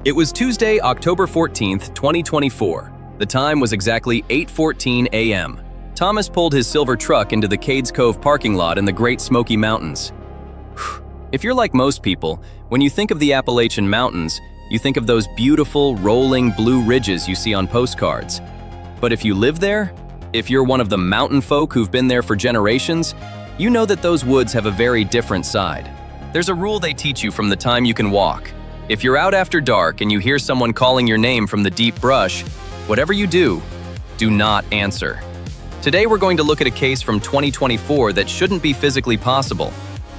It was Tuesday, October 14th, 2024. The time was exactly 8:14 a.m. Thomas pulled his silver truck into the Cades Cove parking lot in the Great Smoky Mountains. If you're like most people, when you think of the Appalachian Mountains, you think of those beautiful, rolling blue ridges you see on postcards. But if you live there, if you're one of the mountain folk who've been there for generations, you know that those woods have a very different side. There's a rule they teach you from the time you can walk. If you're out after dark and you hear someone calling your name from the deep brush, whatever you do not answer. Today we're going to look at a case from 2024 that shouldn't be physically possible.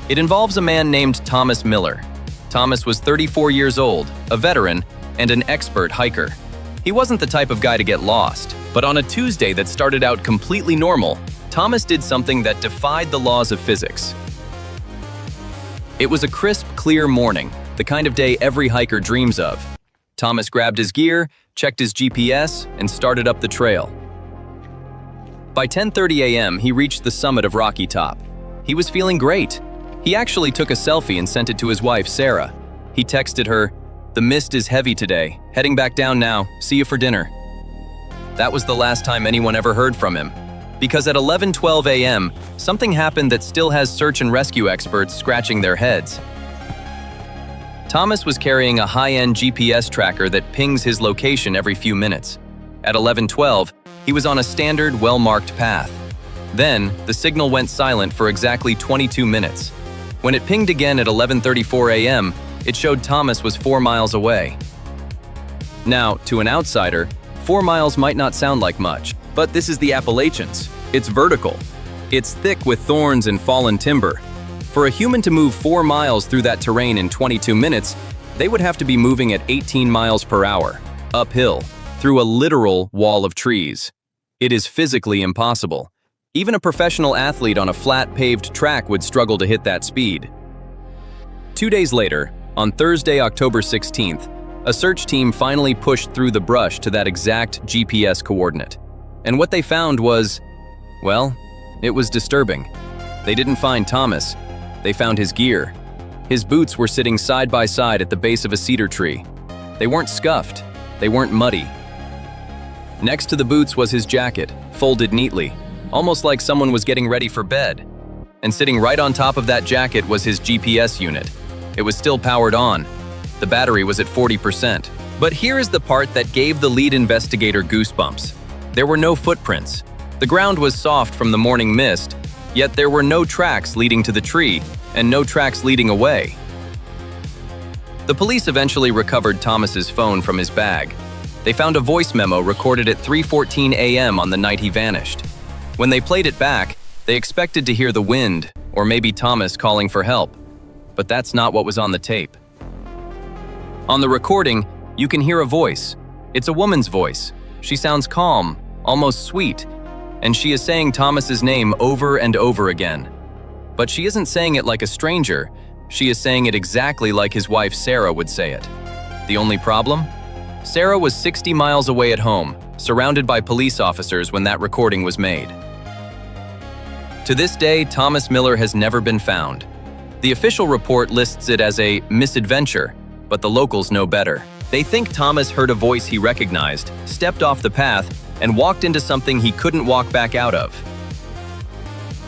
It involves a man named Thomas Miller. Thomas was 34 years old, a veteran, and an expert hiker. He wasn't the type of guy to get lost, but on a Tuesday that started out completely normal, Thomas did something that defied the laws of physics. It was a crisp, clear morning, the kind of day every hiker dreams of. Thomas grabbed his gear, checked his GPS, and started up the trail. By 10:30 a.m., he reached the summit of Rocky Top. He was feeling great. He actually took a selfie and sent it to his wife, Sarah. He texted her, "The mist is heavy today. Heading back down now. See you for dinner." That was the last time anyone ever heard from him. Because at 11:12 a.m., something happened that still has search and rescue experts scratching their heads. Thomas was carrying a high-end GPS tracker that pings his location every few minutes. At 11:12, he was on a standard, well-marked path. Then, the signal went silent for exactly 22 minutes. When it pinged again at 11:34 a.m., it showed Thomas was 4 miles away. Now, to an outsider, 4 miles might not sound like much, but this is the Appalachians. It's vertical. It's thick with thorns and fallen timber. For a human to move 4 miles through that terrain in 22 minutes, they would have to be moving at 18 miles per hour, uphill, through a literal wall of trees. It is physically impossible. Even a professional athlete on a flat, paved track would struggle to hit that speed. 2 days later, on Thursday, October 16th, a search team finally pushed through the brush to that exact GPS coordinate. And what they found was, well, it was disturbing. They didn't find Thomas. They found his gear. His boots were sitting side by side at the base of a cedar tree. They weren't scuffed. They weren't muddy. Next to the boots was his jacket, folded neatly, almost like someone was getting ready for bed. And sitting right on top of that jacket was his GPS unit. It was still powered on. The battery was at 40%. But here is the part that gave the lead investigator goosebumps. There were no footprints. The ground was soft from the morning mist, yet there were no tracks leading to the tree and no tracks leading away. The police eventually recovered Thomas's phone from his bag. They found a voice memo recorded at 3:14 a.m. on the night he vanished. When they played it back, they expected to hear the wind or maybe Thomas calling for help. But that's not what was on the tape. On the recording, you can hear a voice. It's a woman's voice. She sounds calm, almost sweet, and she is saying Thomas's name over and over again. But she isn't saying it like a stranger. She is saying it exactly like his wife Sarah would say it. The only problem? Sarah was 60 miles away at home, surrounded by police officers when that recording was made. To this day, Thomas Miller has never been found. The official report lists it as a misadventure, but the locals know better. They think Thomas heard a voice he recognized, stepped off the path, and walked into something he couldn't walk back out of.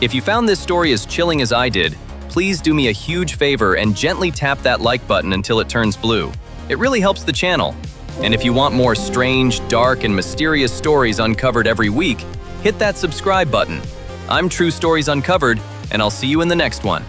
If you found this story as chilling as I did, please do me a huge favor and gently tap that like button until it turns blue. It really helps the channel. And if you want more strange, dark, and mysterious stories uncovered every week, hit that subscribe button. I'm True Stories Uncovered, and I'll see you in the next one.